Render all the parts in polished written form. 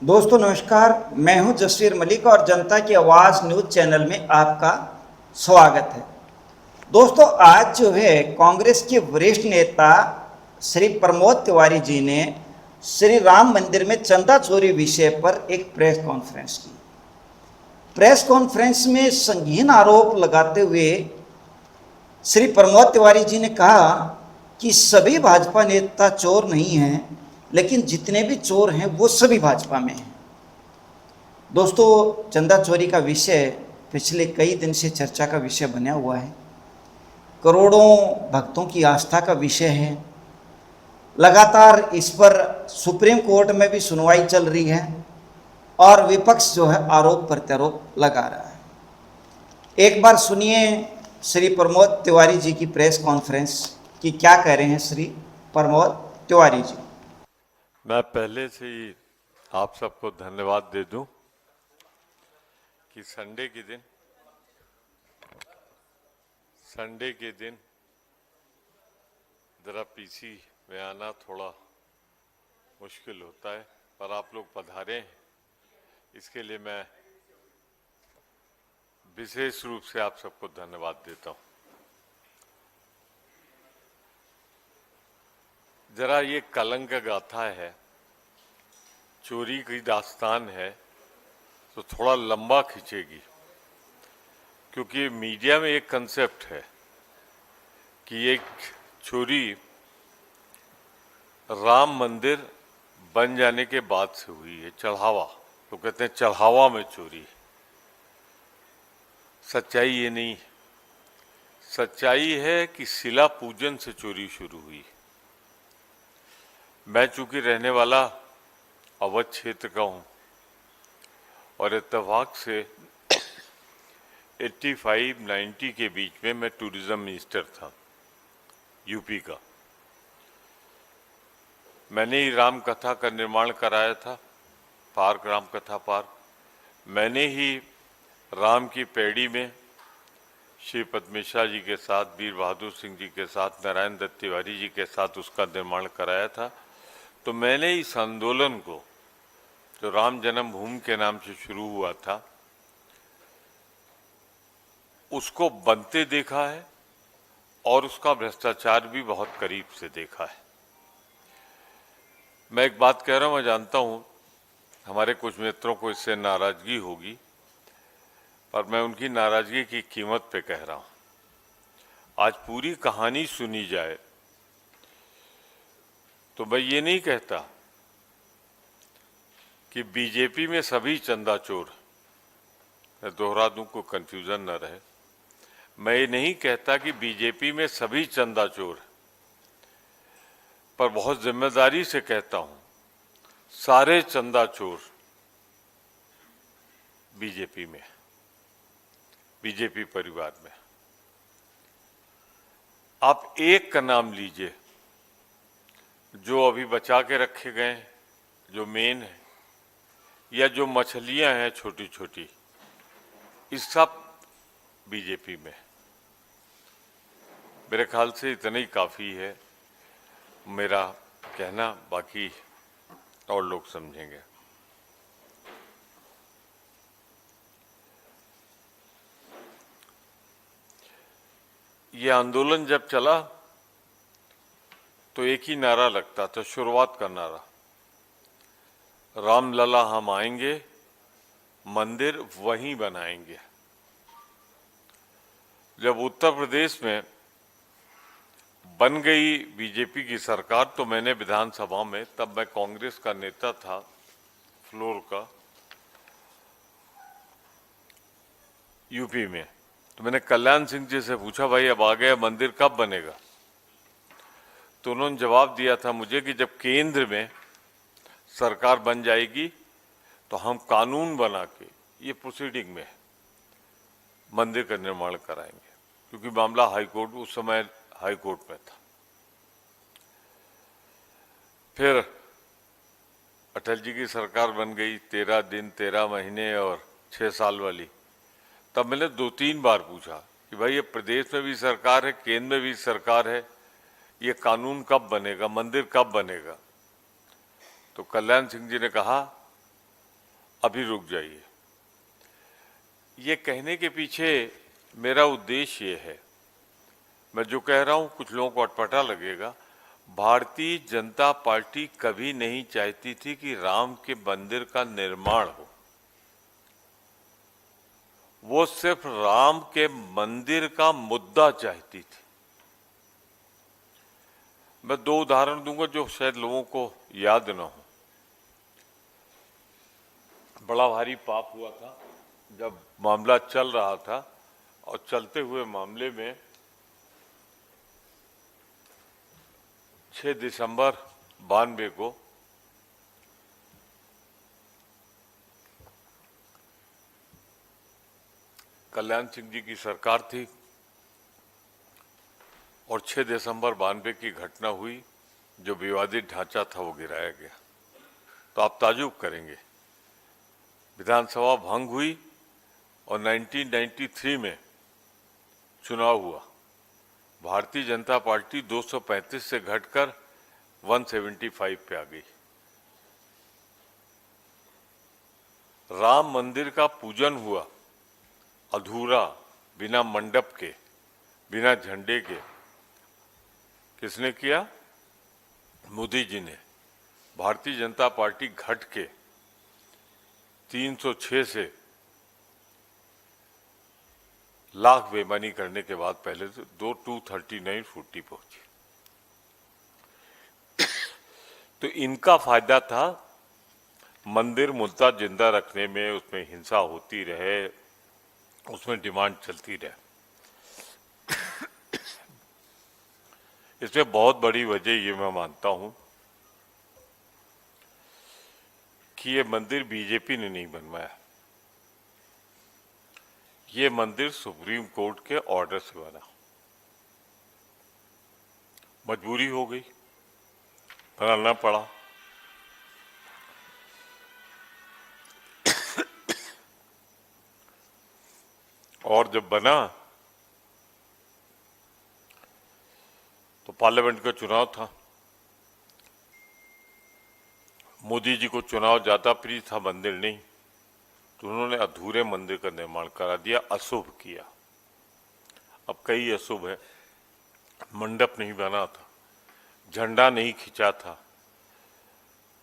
दोस्तों नमस्कार। मैं हूं जसवीर मलिक और जनता की आवाज़ न्यूज़ चैनल में आपका स्वागत है। दोस्तों आज जो है कांग्रेस के वरिष्ठ नेता श्री प्रमोद तिवारी जी ने श्री राम मंदिर में चंदा चोरी विषय पर एक प्रेस कॉन्फ्रेंस की। प्रेस कॉन्फ्रेंस में संगीन आरोप लगाते हुए श्री प्रमोद तिवारी जी ने कहा कि सभी भाजपा नेता चोर नहीं हैं, लेकिन जितने भी चोर हैं वो सभी भाजपा में हैं। दोस्तों चंदा चोरी का विषय पिछले कई दिन से चर्चा का विषय बना हुआ है। करोड़ों भक्तों की आस्था का विषय है। लगातार इस पर सुप्रीम कोर्ट में भी सुनवाई चल रही है और विपक्ष जो है आरोप प्रत्यारोप लगा रहा है। एक बार सुनिए श्री प्रमोद तिवारी जी की प्रेस कॉन्फ्रेंस कि क्या कह रहे हैं श्री प्रमोद तिवारी जी। मैं पहले से ही आप सबको धन्यवाद दे दूं कि संडे के दिन जरा पीसी में आना थोड़ा मुश्किल होता है, पर आप लोग पधारे हैं, इसके लिए मैं विशेष रूप से आप सबको धन्यवाद देता हूं। जरा ये कलंक गाथा है, चोरी की दास्तान है, तो थोड़ा लंबा खींचेगी, क्योंकि मीडिया में एक कंसेप्ट है कि एक चोरी राम मंदिर बन जाने के बाद से हुई है, चढ़ावा, तो कहते हैं चढ़ावा में चोरी। सच्चाई ये नहीं, सच्चाई है कि शिला पूजन से चोरी शुरू हुई। मैं चूंकि रहने वाला अवध क्षेत्र का हूं और इत्तेफाक से 85-90 के बीच में मैं टूरिज्म मिनिस्टर था यूपी का। मैंने ही राम कथा का निर्माण कराया था, पार्क, राम कथा पार्क। मैंने ही राम की पैड़ी में श्री पद्मेश्वर जी के साथ, वीर बहादुर सिंह जी के साथ, नारायण दत्त तिवारी जी के साथ उसका निर्माण कराया था। तो मैंने इस आंदोलन को, जो राम जन्मभूमि के नाम से शुरू हुआ था, उसको बनते देखा है और उसका भ्रष्टाचार भी बहुत करीब से देखा है। मैं एक बात कह रहा हूं, मैं जानता हूं हमारे कुछ मित्रों को इससे नाराजगी होगी, पर मैं उनकी नाराजगी की कीमत पे कह रहा हूं। आज पूरी कहानी सुनी जाए तो मैं ये नहीं कहता कि बीजेपी में सभी चंदा चोर, मैं दोहरा दूं को कंफ्यूजन न रहे, मैं ये नहीं कहता कि बीजेपी में सभी चंदा चोर, पर बहुत जिम्मेदारी से कहता हूं सारे चंदा चोर बीजेपी में, बीजेपी परिवार में। आप एक का नाम लीजिए जो अभी बचा के रखे गए हैं, जो मेन है, या जो मछलियां हैं छोटी छोटी, इस सब बीजेपी में। मेरे ख्याल से इतना ही काफी है मेरा कहना, बाकी और लोग समझेंगे। ये आंदोलन जब चला तो एक ही नारा लगता था, शुरुआत का नारा, रामलला हम आएंगे, मंदिर वहीं बनाएंगे। जब उत्तर प्रदेश में बन गई बीजेपी की सरकार तो मैंने विधानसभा में, तब मैं कांग्रेस का नेता था फ्लोर का यूपी में, तो मैंने कल्याण सिंह जी से पूछा, भाई अब आ गया, मंदिर कब बनेगा? तो उन्होंने जवाब दिया था मुझे कि जब केंद्र में सरकार बन जाएगी तो हम कानून बना के, ये प्रोसीडिंग में, मंदिर का निर्माण कराएंगे, क्योंकि मामला हाईकोर्ट, उस समय हाईकोर्ट में था। फिर अटल जी की सरकार बन गई, 13 दिन 13 महीने और 6 साल वाली। तब मैंने 2-3 बार पूछा कि भाई ये प्रदेश में भी सरकार है, केंद्र में भी सरकार है, ये कानून कब बनेगा, मंदिर कब बनेगा? तो कल्याण सिंह जी ने कहा अभी रुक जाइए। ये कहने के पीछे मेरा उद्देश्य ये है, मैं जो कह रहा हूं कुछ लोगों को अटपटा लगेगा, भारतीय जनता पार्टी कभी नहीं चाहती थी कि राम के मंदिर का निर्माण हो। वो सिर्फ राम के मंदिर का मुद्दा चाहती थी। मैं 2 उदाहरण दूंगा जो शायद लोगों को याद ना हो। बड़ा भारी पाप हुआ था जब मामला चल रहा था, और चलते हुए मामले में 6 दिसंबर 92 को कल्याण सिंह जी की सरकार थी और 6 दिसंबर 92 की घटना हुई, जो विवादित ढांचा था वो गिराया गया। तो आप ताजुब करेंगे, विधानसभा भंग हुई और 1993 में चुनाव हुआ। भारतीय जनता पार्टी 235 से घटकर 175 पे आ गई। राम मंदिर का पूजन हुआ अधूरा, बिना मंडप के, बिना झंडे के। किसने किया? मोदी जी ने। भारतीय जनता पार्टी घट के 306 से लाख बेईमानी करने के बाद पहले तो 239 पहुंची। तो इनका फायदा था मंदिर मुद्दा जिंदा रखने में, उसमें हिंसा होती रहे, उसमें डिमांड चलती रहे। इसमें बहुत बड़ी वजह ये मैं मानता हूं कि ये मंदिर बीजेपी ने नहीं बनवाया, ये मंदिर सुप्रीम कोर्ट के ऑर्डर से बना। मजबूरी हो गई, बनाना पड़ा। और जब बना तो पार्लियामेंट का चुनाव था। मोदी जी को चुनाव ज्यादा प्रिय था, मंदिर नहीं, तो उन्होंने अधूरे मंदिर का निर्माण करा दिया, अशुभ किया। अब कई अशुभ है, मंडप नहीं बना था, झंडा नहीं खिंचा था।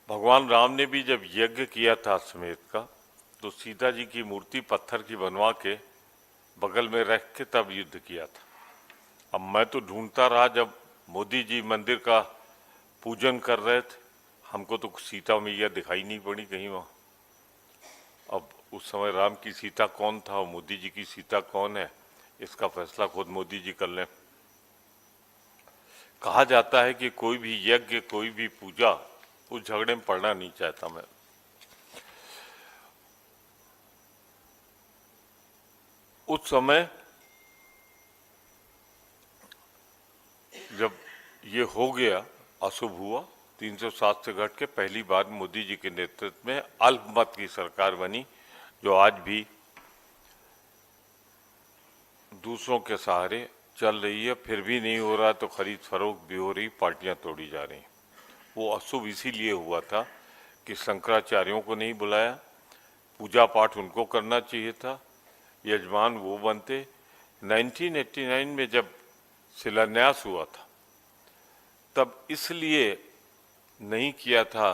भगवान राम ने भी जब यज्ञ किया था अश्वमेध का, तो सीता जी की मूर्ति पत्थर की बनवा के बगल में रख के तब युद्ध किया था। अब मैं तो ढूंढता रहा, जब मोदी जी मंदिर का पूजन कर रहे थे, हमको तो सीता मैया दिखाई नहीं पड़ी कहीं वहां। अब उस समय राम की सीता कौन था और मोदी जी की सीता कौन है, इसका फैसला खुद मोदी जी कर लें। कहा जाता है कि कोई भी यज्ञ, कोई भी पूजा, उस झगड़े में पड़ना नहीं चाहता मैं। उस समय जब ये हो गया, अशुभ हुआ, 307 से घट के पहली बार मोदी जी के नेतृत्व में अल्पमत की सरकार बनी, जो आज भी दूसरों के सहारे चल रही है। फिर भी नहीं हो रहा तो खरीद फरोख्त भी हो रही, पार्टियां तोड़ी जा रही। वो अशुभ इसीलिए हुआ था कि शंकराचार्यों को नहीं बुलाया, पूजा पाठ उनको करना चाहिए था, यजमान वो बनते। 1989 में जब शिलान्यास हुआ था तब इसलिए नहीं किया था,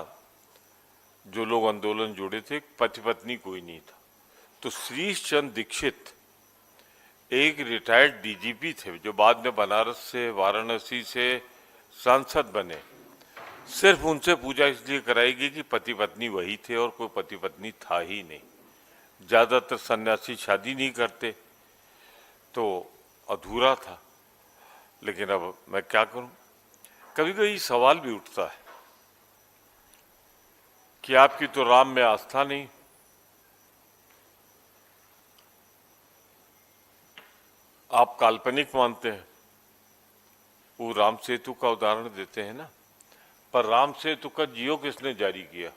जो लोग आंदोलन जुड़े थे, पति पत्नी कोई नहीं था। तो श्रीश चंद्र दीक्षित एक रिटायर्ड डीजीपी थे, जो बाद में बनारस से, वाराणसी से सांसद बने। सिर्फ उनसे पूजा इसलिए कराई गई कि पति पत्नी वही थे और कोई पति पत्नी था ही नहीं। ज्यादातर सन्यासी शादी नहीं करते, तो अधूरा था। लेकिन अब मैं क्या करूं, कभी कभी सवाल भी उठता है कि आपकी तो राम में आस्था नहीं, आप काल्पनिक मानते हैं। वो राम सेतु का उदाहरण देते हैं ना, पर राम सेतु का जियो किसने जारी किया?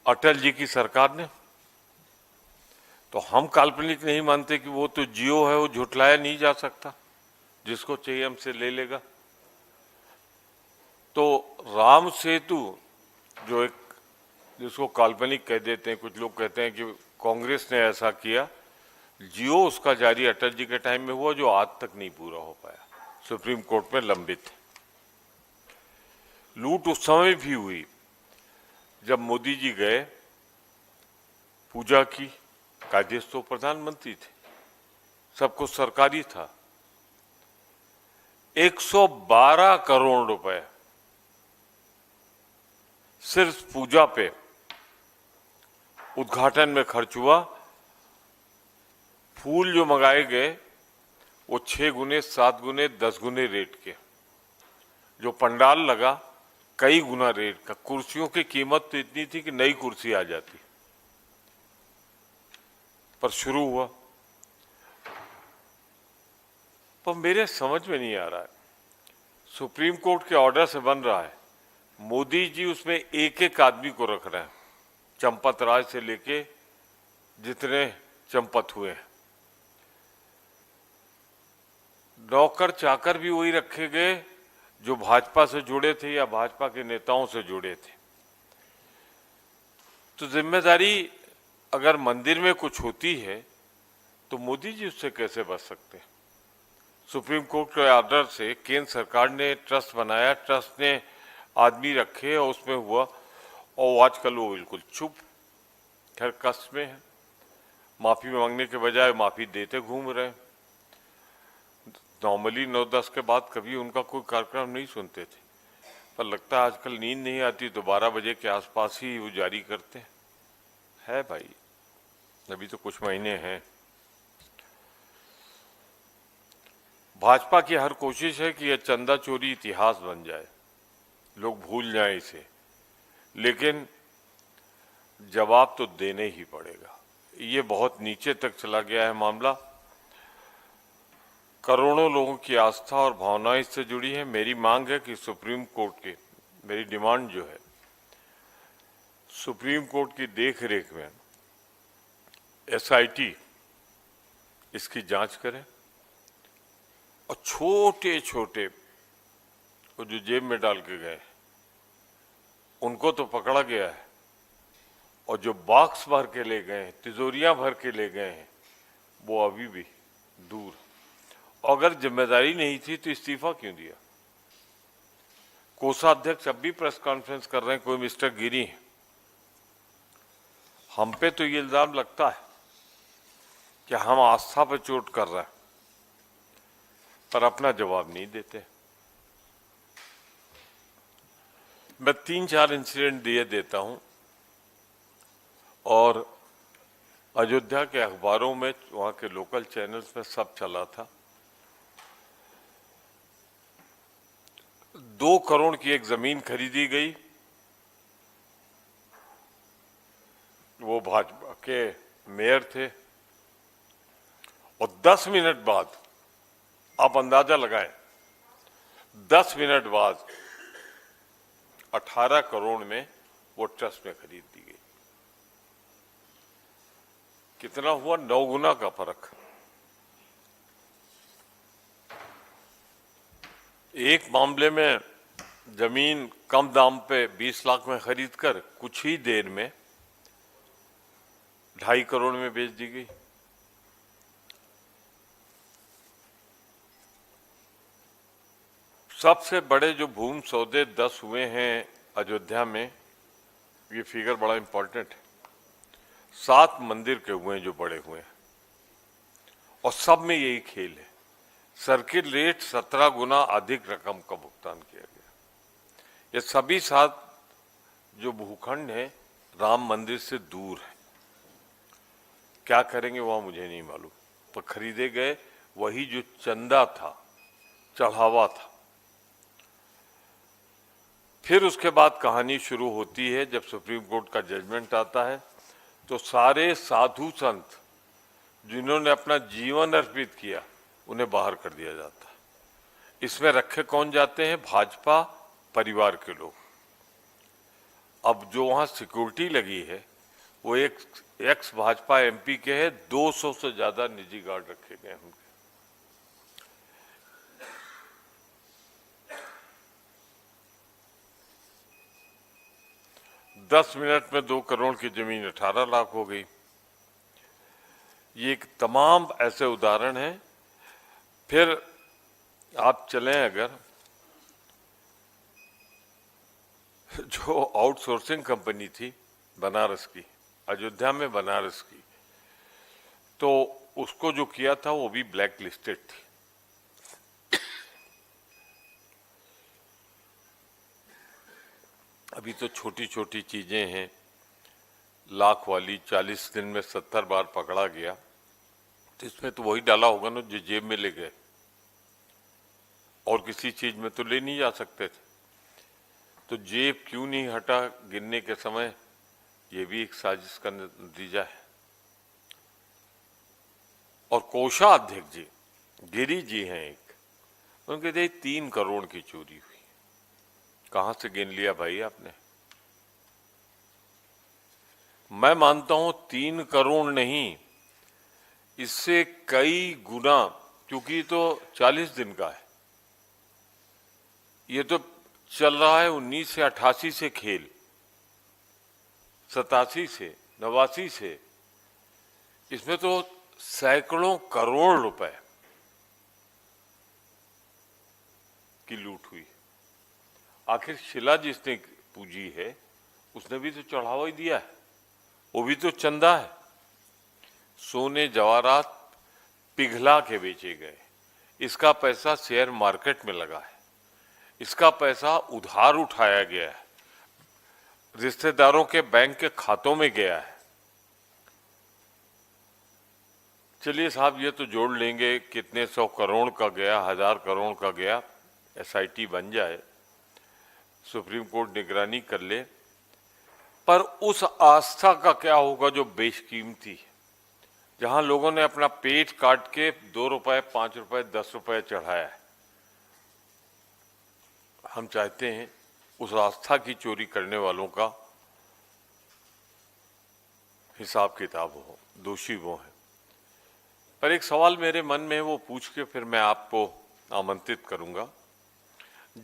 अटल जी की सरकार ने। तो हम काल्पनिक नहीं मानते कि वो तो जियो है, वो झुटलाया नहीं जा सकता, जिसको चाहिए हमसे ले लेगा। तो राम सेतु जो एक जिसको काल्पनिक कह देते हैं, कुछ लोग कहते हैं कि कांग्रेस ने ऐसा किया। जियो उसका जारी अटल जी के टाइम में हुआ, जो आज तक नहीं पूरा हो पाया, सुप्रीम कोर्ट में लंबित है। लूट उस समय भी हुई जब मोदी जी गए, पूजा की, कायदेस तो प्रधानमंत्री थे, सब कुछ सरकारी था। 112 करोड़ रुपए सिर्फ पूजा पे उद्घाटन में खर्च हुआ। फूल जो मंगाए गए वो 6 गुने, 7 गुने, 10 गुने रेट के, जो पंडाल लगा कई गुना रेट का। कुर्सियों की कीमत तो इतनी थी कि नई कुर्सी आ जाती, पर शुरू हुआ। पर मेरे समझ में नहीं आ रहा है, सुप्रीम कोर्ट के ऑर्डर से बन रहा है, मोदी जी उसमें एक एक आदमी को रख रहे हैं, चंपत राज से लेके जितने चंपत हुए हैं। नौकर चाकर भी वही रखे गए जो भाजपा से जुड़े थे या भाजपा के नेताओं से जुड़े थे। तो जिम्मेदारी अगर मंदिर में कुछ होती है तो मोदी जी उससे कैसे बच सकते हैं? सुप्रीम कोर्ट के ऑर्डर से केंद्र सरकार ने ट्रस्ट बनाया, ट्रस्ट ने आदमी रखे और उसमें हुआ, और आजकल वो बिल्कुल चुप, खैर कष्ट में है। माफी मांगने के बजाय माफी देते घूम रहे हैं। नॉर्मली 9-10 के बाद कभी उनका कोई कार्यक्रम नहीं सुनते थे, पर लगता है आजकल नींद नहीं आती तो 12 बजे के आसपास ही वो जारी करते हैं। है भाई, अभी तो कुछ महीने हैं। भाजपा की हर कोशिश है कि यह चंदा चोरी इतिहास बन जाए, लोग भूल जाएं इसे, लेकिन जवाब तो देने ही पड़ेगा। ये बहुत नीचे तक चला गया है मामला, करोड़ों लोगों की आस्था और भावनाएं इससे जुड़ी है। मेरी मांग है कि सुप्रीम कोर्ट के, मेरी डिमांड जो है, सुप्रीम कोर्ट की देखरेख में एसआईटी इसकी जांच करे, और छोटे छोटे वो जो जेब में डाल के गए उनको तो पकड़ा गया है, और जो बॉक्स भर के ले गए हैं, तिजोरियां भर के ले गए हैं, वो अभी भी दूर। अगर जिम्मेदारी नहीं थी तो इस्तीफा क्यों दिया? कोषाध्यक्ष अब भी प्रेस कॉन्फ्रेंस कर रहे हैं, कोई मिस्टर गिरी है। हम पे तो ये इल्जाम लगता है कि हम आस्था पर चोट कर रहे हैं, पर अपना जवाब नहीं देते। मैं 3-4 इंसिडेंट दिए देता हूं, और अयोध्या के अखबारों में, वहां के लोकल चैनल्स में सब चला था। 2 करोड़ की एक जमीन खरीदी गई, वो भाजपा के मेयर थे, और 10 मिनट बाद, आप अंदाजा लगाएं, 10 मिनट बाद 18 करोड़ में वो ट्रस्ट में खरीद दी गई। कितना हुआ? 9 गुना का फर्क। एक मामले में जमीन कम दाम पे 20 लाख में खरीद कर कुछ ही देर में 2.5 करोड़ में बेच दी गई। सबसे बड़े जो भूमि सौदे 10 हुए हैं अयोध्या में, ये फिगर बड़ा इंपॉर्टेंट है। 7 मंदिर के हुए हैं जो बड़े हुए हैं, और सब में यही खेल है। सर्किट रेट 17 गुना अधिक रकम का भुगतान किया गया। ये सभी 7 जो भूखंड है राम मंदिर से दूर है। क्या करेंगे वहां मुझे नहीं मालूम, पर खरीदे गए वही जो चंदा था, चढ़ावा था। फिर उसके बाद कहानी शुरू होती है, जब सुप्रीम कोर्ट का जजमेंट आता है तो सारे साधु संत जिन्होंने अपना जीवन अर्पित किया उन्हें बाहर कर दिया जाता है। इसमें रखे कौन जाते हैं? भाजपा परिवार के लोग। अब जो वहां सिक्योरिटी लगी है वो एक एक्स भाजपा एमपी के है, 200 से ज्यादा निजी गार्ड रखे गए उनके। 10 मिनट में 2 करोड़ की जमीन 18 लाख हो गई। ये एक तमाम ऐसे उदाहरण हैं। फिर आप चलें अगर, जो आउटसोर्सिंग कंपनी थी बनारस की, अयोध्या में बनारस की, तो उसको जो किया था वो भी ब्लैक लिस्टेड थी। अभी तो छोटी छोटी चीजें हैं, लाख वाली 40 दिन में 70 बार पकड़ा गया, तो इसमें तो वही डाला होगा ना जो जेब में ले गए, और किसी चीज में तो ले नहीं जा सकते थे। तो जेब क्यों नहीं हटा गिनने के समय, ये भी एक साजिश का नतीजा है। और कोषाध्यक्ष जी गिरी जी हैं एक, उनके थे 3 करोड़ की चोरी हुई। कहां से गिन लिया भाई आपने? मैं मानता हूं 3 करोड़ नहीं, इससे कई गुना, क्योंकि तो 40 दिन का है, ये तो चल रहा है 1988 से खेल, 87 से, 89 से, इसमें तो सैकड़ों करोड़ रुपए की लूट हुई। आखिर शिला जिसने पूजी है उसने भी तो चढ़ावा ही दिया है, वो भी तो चंदा है। सोने जवाहरात पिघला के बेचे गए, इसका पैसा शेयर मार्केट में लगा है, इसका पैसा उधार उठाया गया है, रिश्तेदारों के बैंक के खातों में गया है। चलिए साहब, ये तो जोड़ लेंगे कितने 100 करोड़ का गया, 1000 करोड़ का गया, एसआईटी बन जाए, सुप्रीम कोर्ट निगरानी कर ले, पर उस आस्था का क्या होगा जो बेशकीमती है, जहां लोगों ने अपना पेट काट के 2 रुपए, 5 रुपए, 10 रुपए चढ़ाया है। हम चाहते हैं उस आस्था की चोरी करने वालों का हिसाब किताब हो, दोषी वो हैं। पर एक सवाल मेरे मन में है, वो पूछ के फिर मैं आपको आमंत्रित करूंगा।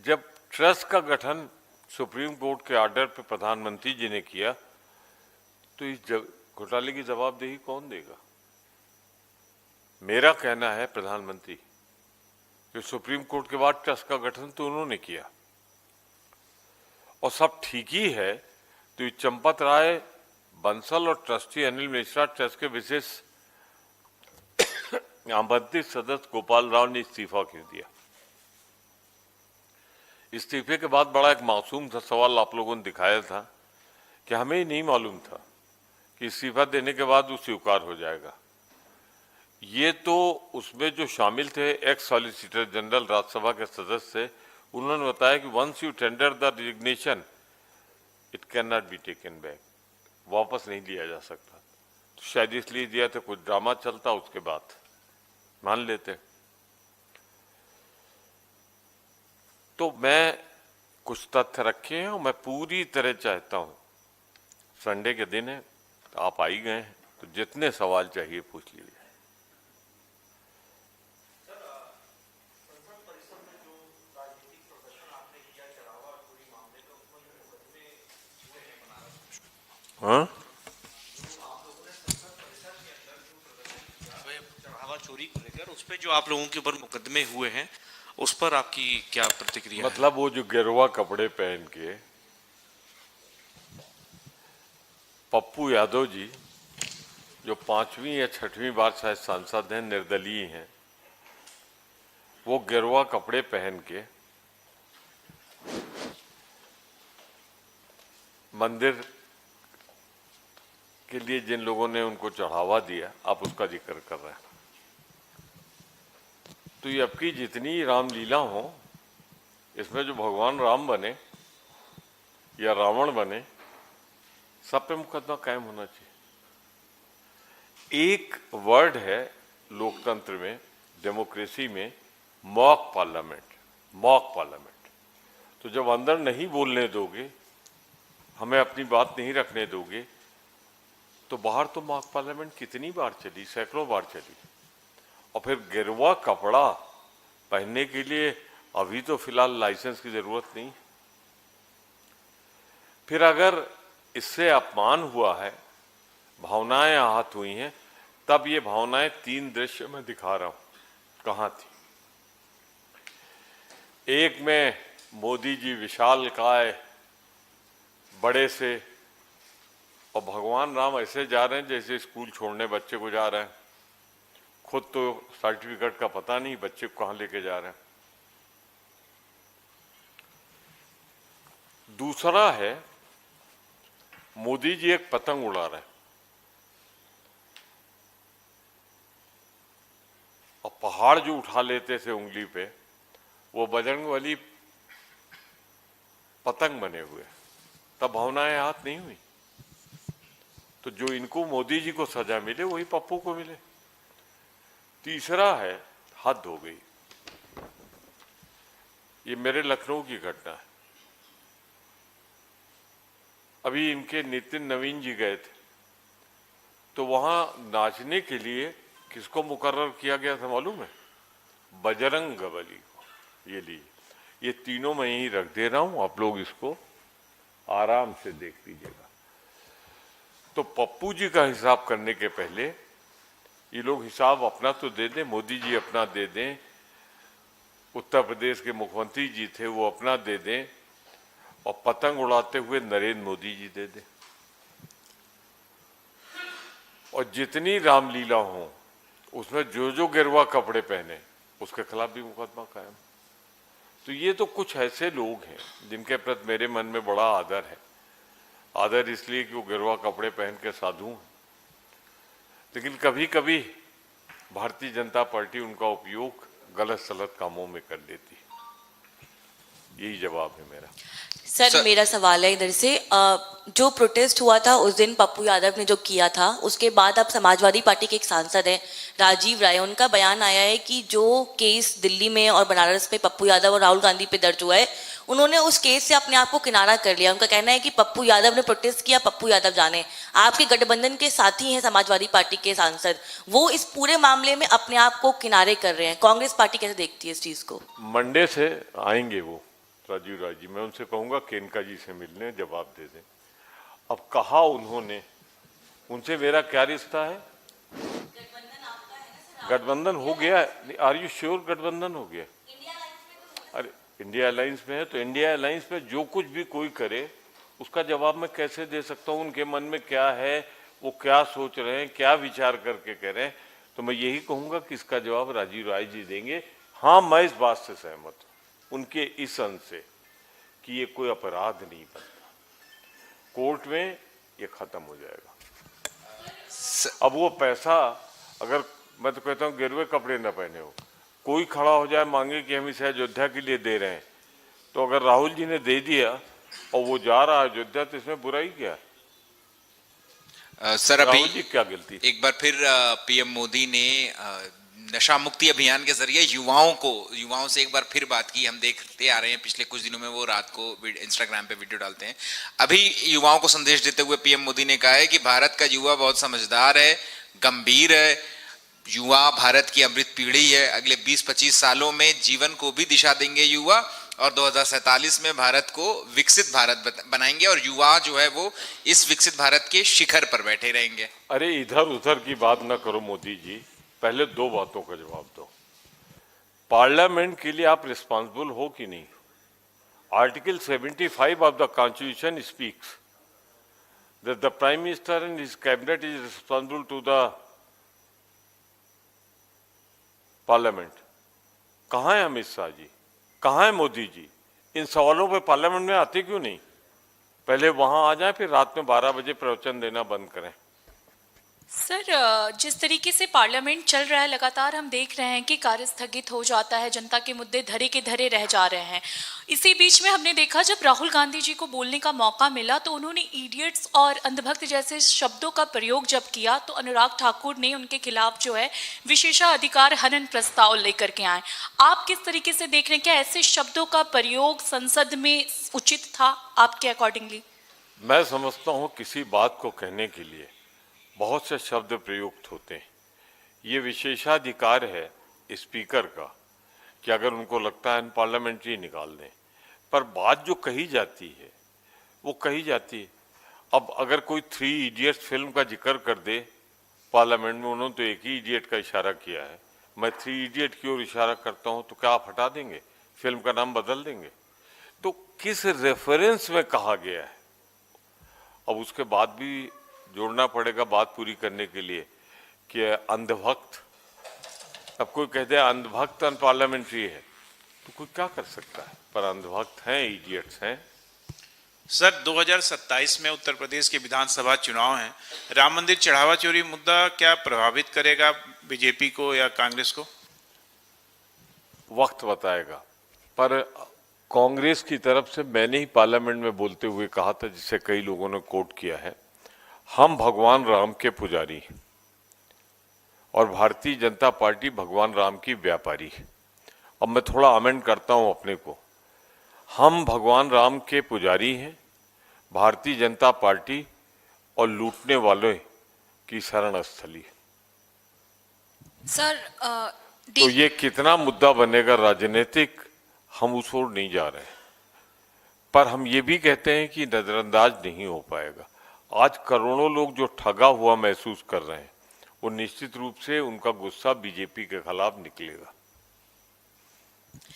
जब ट्रस्ट का गठन सुप्रीम कोर्ट के ऑर्डर पे प्रधानमंत्री जी ने किया, तो इस घोटाले की जवाबदेही कौन देगा? मेरा कहना है प्रधानमंत्री, कि सुप्रीम कोर्ट के बाद ट्रस्ट का गठन तो उन्होंने किया और सब ठीक ही है, तो ये चंपत राय बंसल और ट्रस्टी अनिल मिश्रा ट्रस्ट के विशेष आमंत्रित सदस्य गोपाल राव ने इस्तीफा क्यों दिया? इस्तीफे के बाद बड़ा एक मासूम सा सवाल आप लोगों ने दिखाया था कि हमें ही नहीं मालूम था कि इस्तीफा देने के बाद वो स्वीकार हो जाएगा। ये तो उसमें जो शामिल थे एक्स सॉलिसिटर जनरल राज्यसभा के सदस्य थे, उन्होंने बताया कि once you tender the resignation it can not be taken back, वापस नहीं लिया जा सकता। तो शायद इसलिए दिया था कुछ ड्रामा चलता, उसके बाद मान लेते। तो मैं कुछ तथ्य रखे हैं और मैं पूरी तरह चाहता हूं, संडे के दिन है, तो आप आ ही गए हैं, तो जितने सवाल चाहिए पूछ लीजिए। हाँ, चढ़ावा चोरी को लेकर उस पे जो आप लोगों के ऊपर मुकदमे हुए हैं, उस पर आपकी क्या प्रतिक्रिया है? मतलब वो जो गेरुआ कपड़े पहन के पप्पू यादव जी, जो 5वीं या 6वीं बार शायद सांसद हैं, निर्दलीय हैं, वो गेरुआ कपड़े पहन के मंदिर के लिए जिन लोगों ने उनको चढ़ावा दिया, आप उसका जिक्र कर रहे हैं। तो ये अब की जितनी रामलीला हो, इसमें जो भगवान राम बने या रावण बने, सब पे मुकदमा कायम होना चाहिए। एक वर्ड है लोकतंत्र में, डेमोक्रेसी में, मॉक पार्लियामेंट। मॉक पार्लियामेंट, तो जब अंदर नहीं बोलने दोगे, हमें अपनी बात नहीं रखने दोगे, तो बाहर तो मॉक पार्लियामेंट कितनी बार चली, सैकड़ों बार चली। और फिर गेरुआ कपड़ा पहनने के लिए अभी तो फिलहाल लाइसेंस की जरूरत नहीं। फिर अगर इससे अपमान हुआ है, भावनाएं आहत हुई हैं, तब ये भावनाएं 3 दृश्य में दिखा रहा हूं कहां थी। एक में मोदी जी विशालकाय बड़े से, और भगवान राम ऐसे जा रहे हैं जैसे स्कूल छोड़ने बच्चे को जा रहे हैं, खुद तो सर्टिफिकेट का पता नहीं बच्चे को कहां लेके जा रहे हैं। दूसरा है मोदी जी एक पतंग उड़ा रहे हैं और पहाड़ जो उठा लेते थे उंगली पे, वो बजरंगबली पतंग बने हुए, तब भावनाएं हाथ नहीं हुई। तो जो इनको मोदी जी को सजा मिले वही पप्पू को मिले। तीसरा है हद हो गई। ये मेरे लखनऊ की घटना है। अभी इनके नितिन नवीन जी गए थे, तो वहां नाचने के लिए किसको मुकर्रर किया गया था मालूम है? बजरंगबली को। ये लिए, ये तीनों मैं यहीं रख दे रहा हूं, आप लोग इसको आराम से देख लीजिएगा। तो पप्पू जी का हिसाब करने के पहले ये लोग हिसाब अपना तो दे दें, मोदी जी अपना दे दें, उत्तर प्रदेश के मुख्यमंत्री जी थे वो अपना दे दें, और पतंग उड़ाते हुए नरेंद्र मोदी जी दे दें, और जितनी रामलीला हो उसमें जो जो गिरवा कपड़े पहने उसके खिलाफ भी मुकदमा कायम। तो ये तो कुछ ऐसे लोग हैं जिनके प्रति मेरे मन में बड़ा आदर है। आदर इसलिए कि वो गिरवा कपड़े पहन के साधु हैं, लेकिन कभी कभी भारतीय जनता पार्टी उनका उपयोग गलत सलत कामों में कर देती है। यही जवाब है मेरा। सर मेरा सवाल है इधर से, जो प्रोटेस्ट हुआ था उस दिन पप्पू यादव ने जो किया था, उसके बाद अब समाजवादी पार्टी के एक सांसद हैं राजीव राय, उनका बयान आया है कि जो केस दिल्ली में और बनारस में पप्पू यादव और राहुल गांधी पे दर्ज हुआ है, उन्होंने उस केस से अपने आप को किनारा कर लिया। उनका कहना है कि पप्पू यादव ने प्रोटेस्ट किया, पप्पू यादव जाने। आपके गठबंधन के साथी हैं समाजवादी पार्टी के सांसद, वो इस पूरे मामले में अपने आप को किनारे कर रहे हैं। कांग्रेस पार्टी कैसे देखती है इस चीज को? मंडे से आएंगे वो राजीव राय जी, मैं उनसे कहूंगा केनका जी से मिलने, जवाब दे दें। अब कहा उन्होंने, उनसे मेरा क्या रिश्ता है? गठबंधन हो गया। आर यू श्योर गठबंधन हो गया? अरे इंडिया अलायंस में है, तो इंडिया अलायंस में जो कुछ भी कोई करे उसका जवाब मैं कैसे दे सकता हूँ? उनके मन में क्या है, वो क्या सोच रहे हैं, क्या विचार करके कह रहे हैं, तो मैं यही कहूंगा कि इसका जवाब राजीव राय जी देंगे। हाँ, मैं इस बात से सहमत हूँ उनके इस अंश से कि ये कोई अपराध नहीं बनता, कोर्ट में ये खत्म हो जाएगा। अब वो पैसा, अगर मैं तो कहता हूँ गिरवे कपड़े न पहने हो, कोई खड़ा हो जाए मांगे कि हम इसे अयोध्या के लिए दे रहे हैं, तो अगर राहुल जी ने दे दिया और वो जा रहा है अयोध्या, तो इसमें बुराई क्या है? सर अभी जी क्या गलती? एक बार फिर पीएम मोदी ने नशा मुक्ति अभियान के जरिए युवाओं से एक बार फिर बात की। हम देखते आ रहे हैं पिछले कुछ दिनों में वो रात को इंस्टाग्राम पे वीडियो डालते हैं। अभी युवाओं को संदेश देते हुए पीएम मोदी ने कहा है कि भारत का युवा बहुत समझदार है, गंभीर है, युवा भारत की अमृत पीढ़ी है, अगले 20-25 सालों में जीवन को भी दिशा देंगे युवा, और 2047 में भारत को विकसित भारत बनाएंगे, और युवा जो है वो इस विकसित भारत के शिखर पर बैठे रहेंगे। अरे इधर उधर की बात ना करो मोदी जी, पहले 2 बातों का जवाब दो। पार्लियामेंट के लिए आप रिस्पॉन्सिबल हो कि नहीं? Article 75 of the constitution speaks that the prime minister and his cabinet is responsible to the parliament. कहाँ है अमित शाह जी, कहाँ है मोदी जी? इन सवालों पे पार्लियामेंट में आते क्यों नहीं? पहले वहां आ जाए, फिर रात में 12 बजे प्रवचन देना बंद करें। सर, जिस तरीके से पार्लियामेंट चल रहा है, लगातार हम देख रहे हैं कि कार्य स्थगित हो जाता है, जनता के मुद्दे धरे के धरे रह जा रहे हैं। इसी बीच में हमने देखा जब राहुल गांधी जी को बोलने का मौका मिला तो उन्होंने इडियट्स और अंधभक्त जैसे शब्दों का प्रयोग जब किया, तो अनुराग ठाकुर ने उनके खिलाफ जो है विशेषाधिकार हनन प्रस्ताव लेकर के आए। आप किस तरीके से देख रहे हैं, क्या ऐसे शब्दों का प्रयोग संसद में उचित था आपके अकॉर्डिंगली? मैं समझता हूँ किसी बात को कहने के लिए बहुत से शब्द प्रयुक्त होते हैं। ये विशेषाधिकार है स्पीकर का कि अगर उनको लगता है पार्लियामेंट्री निकाल दें, पर बात जो कही जाती है वो कही जाती है। अब अगर कोई 3 इडियट्स फिल्म का जिक्र कर दे पार्लियामेंट में, उन्होंने तो एक ही इडियट का इशारा किया है, मैं 3 इडियट की ओर इशारा करता हूं तो क्या आप हटा देंगे, फिल्म का नाम बदल देंगे? तो किस रेफरेंस में कहा गया है? अब उसके बाद भी जोड़ना पड़ेगा बात पूरी करने के लिए कि अंधभक्त, अब कोई कहते हैं अंधभक्त अनपार्लियामेंट्री है, तो कोई क्या कर सकता है? पर अंधभक्त हैं, इडियट्स हैं। सर 2027 में उत्तर प्रदेश के विधानसभा चुनाव हैं, राम मंदिर चढ़ावा चोरी मुद्दा क्या प्रभावित करेगा बीजेपी को या कांग्रेस को? वक्त बताएगा, पर कांग्रेस की तरफ से मैंने ही पार्लियामेंट में बोलते हुए कहा था, जिसे कई लोगों ने कोट किया है, हम भगवान राम के पुजारी हैं और भारतीय जनता पार्टी भगवान राम की व्यापारी है। अब मैं थोड़ा अमेंड करता हूं अपने को, हम भगवान राम के पुजारी हैं, भारतीय जनता पार्टी और लूटने वालों की शरण स्थली है। सर तो ये कितना मुद्दा बनेगा राजनीतिक, हम उस ओर नहीं जा रहे हैं, पर हम ये भी कहते हैं कि नजरअंदाज नहीं हो पाएगा। आज करोड़ों लोग जो ठगा हुआ महसूस कर रहे हैं, वो निश्चित रूप से उनका गुस्सा बीजेपी के खिलाफ निकलेगा।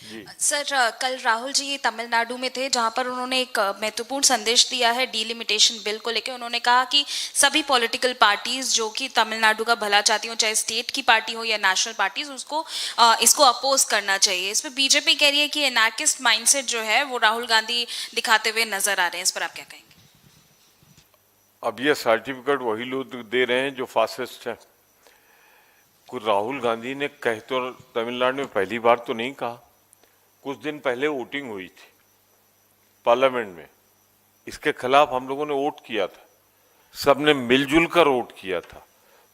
जी सर कल राहुल जी तमिलनाडु में थे, जहां पर उन्होंने एक महत्वपूर्ण संदेश दिया है डिलिमिटेशन बिल को लेकर। उन्होंने कहा कि सभी पॉलिटिकल पार्टीज जो कि तमिलनाडु का भला चाहती हो, चाहे स्टेट की पार्टी हो या नेशनल पार्टीज, उसको इसको अपोज करना चाहिए। इस पर बीजेपी कह रही है कि एनार्किस्ट माइंडसेट जो है वो राहुल गांधी दिखाते हुए नजर आ रहे हैं। इस पर आप क्या कहेंगे? अब ये सर्टिफिकेट वही लोग दे रहे हैं जो फासिस्ट हैं। कुछ राहुल गांधी ने कह तो तमिलनाडु में पहली बार तो नहीं कहा, कुछ दिन पहले वोटिंग हुई थी पार्लियामेंट में, इसके खिलाफ हम लोगों ने वोट किया था, सबने मिलजुल कर वोट किया था।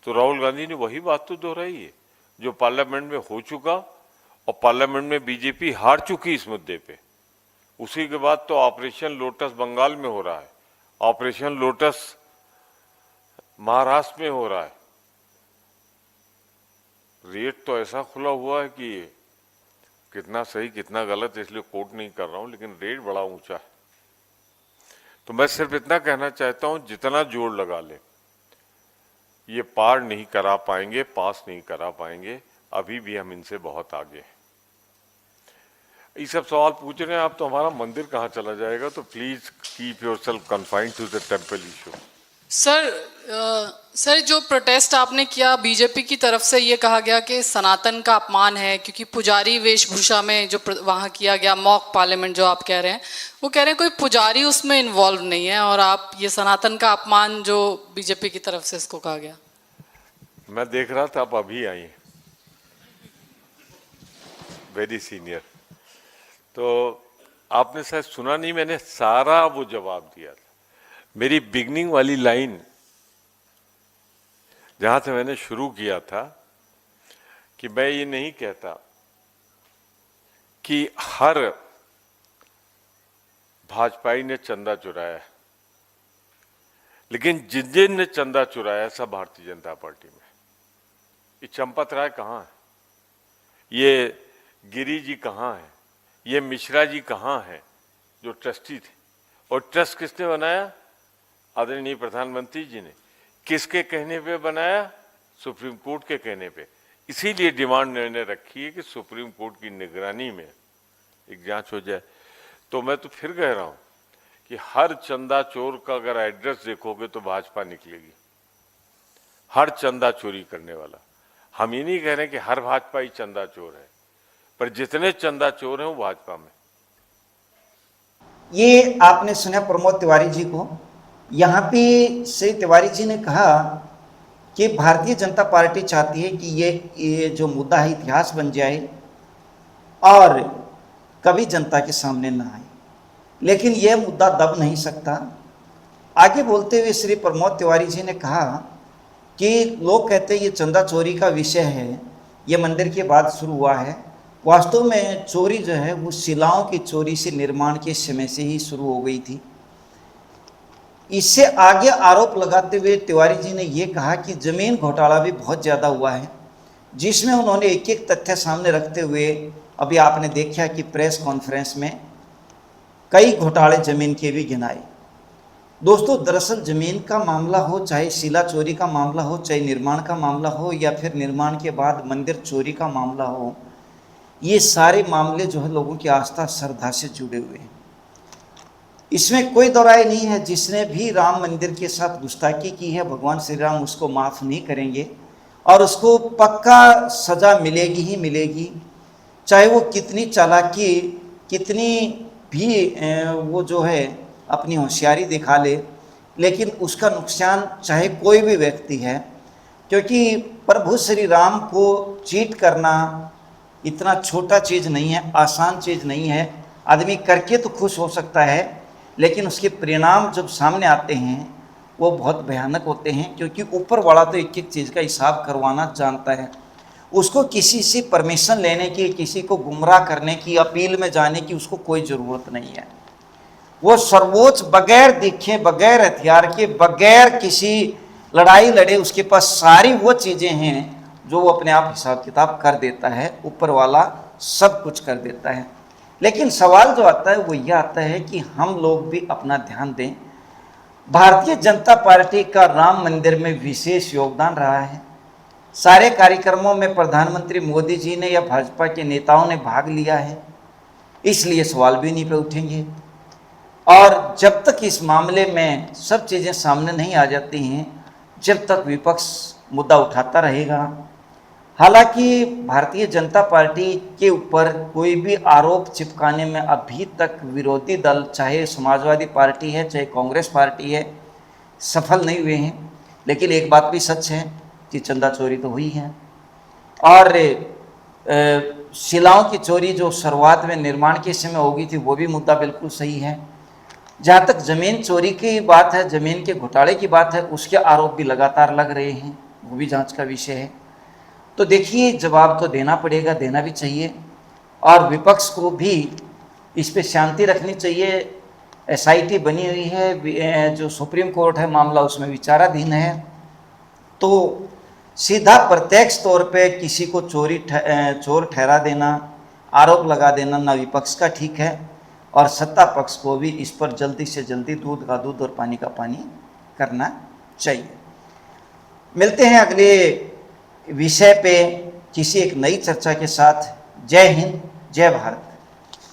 तो राहुल गांधी ने वही बात तो दोहराई है जो पार्लियामेंट में हो चुका, और पार्लियामेंट में बीजेपी हार चुकी इस मुद्दे पे। उसी के बाद तो ऑपरेशन लोटस बंगाल में हो रहा है, ऑपरेशन लोटस महाराष्ट्र में हो रहा है। रेट तो ऐसा खुला हुआ है कि कितना सही कितना गलत इसलिए कोट नहीं कर रहा हूं, लेकिन रेट बड़ा ऊंचा है। तो मैं सिर्फ इतना कहना चाहता हूं, जितना जोर लगा ले ये पार नहीं करा पाएंगे, पास नहीं करा पाएंगे, अभी भी हम इनसे बहुत आगे हैं। ये सब सवाल पूछ रहे हैं आप, तो हमारा मंदिर कहाँ चला जाएगा? तो please keep yourself confined to the temple issue. Sir जो प्रोटेस्ट आपने किया बीजेपी की तरफ से, ये कहा गया कि सनातन का अपमान है, क्योंकि पुजारी वेशभूषा में जो वहाँ किया गया मॉक पार्लियामेंट जो आप कह रहे हैं, वो कह रहे हैं कोई पुजारी उसमें इन्वॉल्व नहीं है, और आप ये सनातन का अपमान जो बीजेपी की तरफ से इसको कहा गया। मैं देख रहा था आप अभी आई हैं, वेरी सीनियर, तो आपने शायद सुना नहीं, मैंने सारा वो जवाब दिया था। मेरी बिगनिंग वाली लाइन जहां से मैंने शुरू किया था कि मैं ये नहीं कहता कि हर भाजपाई ने चंदा चुराया है, लेकिन जिन जिन ने चंदा चुराया सब भारतीय जनता पार्टी में। ये चंपत राय कहाँ है, ये गिरी जी कहाँ है, ये मिश्रा जी कहाँ है जो ट्रस्टी थे? और ट्रस्ट किसने बनाया? आदरणीय प्रधानमंत्री जी ने। किसके कहने पे बनाया? सुप्रीम कोर्ट के कहने पे। इसीलिए डिमांड मैंने रखी है कि सुप्रीम कोर्ट की निगरानी में एक जांच हो जाए। तो मैं तो फिर कह रहा हूं कि हर चंदा चोर का अगर एड्रेस देखोगे तो भाजपा निकलेगी, हर चंदा चोरी करने वाला। हम ये नहीं कह रहे कि हर भाजपा ही चंदा चोर है, पर जितने चंदा चोर हैं वो भाजपा में। ये आपने सुना प्रमोद तिवारी जी को। यहाँ पे श्री तिवारी जी ने कहा कि भारतीय जनता पार्टी चाहती है कि ये जो मुद्दा है इतिहास बन जाए और कभी जनता के सामने ना आए, लेकिन यह मुद्दा दब नहीं सकता। आगे बोलते हुए श्री प्रमोद तिवारी जी ने कहा कि लोग कहते हैं ये चंदा चोरी का विषय है, ये मंदिर के बाद शुरू हुआ है। वास्तव में चोरी जो है वो शिलाओं की चोरी से निर्माण के समय से ही शुरू हो गई थी। इससे आगे आरोप लगाते हुए तिवारी जी ने यह कहा कि जमीन घोटाला भी बहुत ज़्यादा हुआ है, जिसमें उन्होंने एक एक तथ्य सामने रखते हुए, अभी आपने देखा कि प्रेस कॉन्फ्रेंस में कई घोटाले जमीन के भी गिनाए। दोस्तों दरअसल जमीन का मामला हो, चाहे शिला चोरी का मामला हो, चाहे निर्माण का मामला हो, या फिर निर्माण के बाद मंदिर चोरी का मामला हो, ये सारे मामले जो है लोगों की आस्था श्रद्धा से जुड़े हुए हैं। इसमें कोई दो राय नहीं है, जिसने भी राम मंदिर के साथ गुस्ताखी की है भगवान श्री राम उसको माफ़ नहीं करेंगे और उसको पक्का सज़ा मिलेगी ही मिलेगी, चाहे वो कितनी चालाकी, कितनी भी वो जो है अपनी होशियारी दिखा ले, लेकिन उसका नुकसान चाहे कोई भी व्यक्ति है, क्योंकि प्रभु श्री राम को चीट करना इतना छोटा चीज़ नहीं है, आसान चीज़ नहीं है। आदमी करके तो खुश हो सकता है, लेकिन उसके परिणाम जब सामने आते हैं वो बहुत भयानक होते हैं, क्योंकि ऊपर वाला तो एक एक चीज़ का हिसाब करवाना जानता है। उसको किसी से परमिशन लेने की, किसी को गुमराह करने की, अपील में जाने की उसको कोई ज़रूरत नहीं है। वो सर्वोच्च बगैर दिखे, बगैर हथियार के, बगैर किसी लड़ाई लड़े, उसके पास सारी वो चीज़ें हैं जो वो अपने आप हिसाब किताब कर देता है। ऊपर वाला सब कुछ कर देता है। लेकिन सवाल जो आता है वो यह आता है कि हम लोग भी अपना ध्यान दें। भारतीय जनता पार्टी का राम मंदिर में विशेष योगदान रहा है। सारे कार्यक्रमों में प्रधानमंत्री मोदी जी ने या भाजपा के नेताओं ने भाग लिया है, इसलिए सवाल भी नहीं पे उठेंगे। और जब तक इस मामले में सब चीज़ें सामने नहीं आ जाती हैं, जब तक विपक्ष मुद्दा उठाता रहेगा। हालांकि भारतीय जनता पार्टी के ऊपर कोई भी आरोप चिपकाने में अभी तक विरोधी दल, चाहे समाजवादी पार्टी है चाहे कांग्रेस पार्टी है, सफल नहीं हुए हैं। लेकिन एक बात भी सच है कि चंदा चोरी तो हुई है, और शिलाओं की चोरी जो शुरुआत में निर्माण के समय होगी थी वो भी मुद्दा बिल्कुल सही है। जहाँ तक ज़मीन चोरी की बात है, ज़मीन के घोटाले की बात है, उसके आरोप भी लगातार लग रहे हैं, वो भी जांच का विषय है। तो देखिए जवाब तो देना पड़ेगा, देना भी चाहिए, और विपक्ष को भी इस पे शांति रखनी चाहिए। SIT बनी हुई है, जो सुप्रीम कोर्ट है मामला उसमें विचाराधीन है, तो सीधा प्रत्यक्ष तौर पे किसी को चोर ठहरा देना, आरोप लगा देना ना विपक्ष का ठीक है, और सत्ता पक्ष को भी इस पर जल्दी से जल्दी दूध का दूध और पानी का पानी करना चाहिए। मिलते हैं अगले विषय पे किसी एक नई चर्चा के साथ। जय हिंद, जय भारत।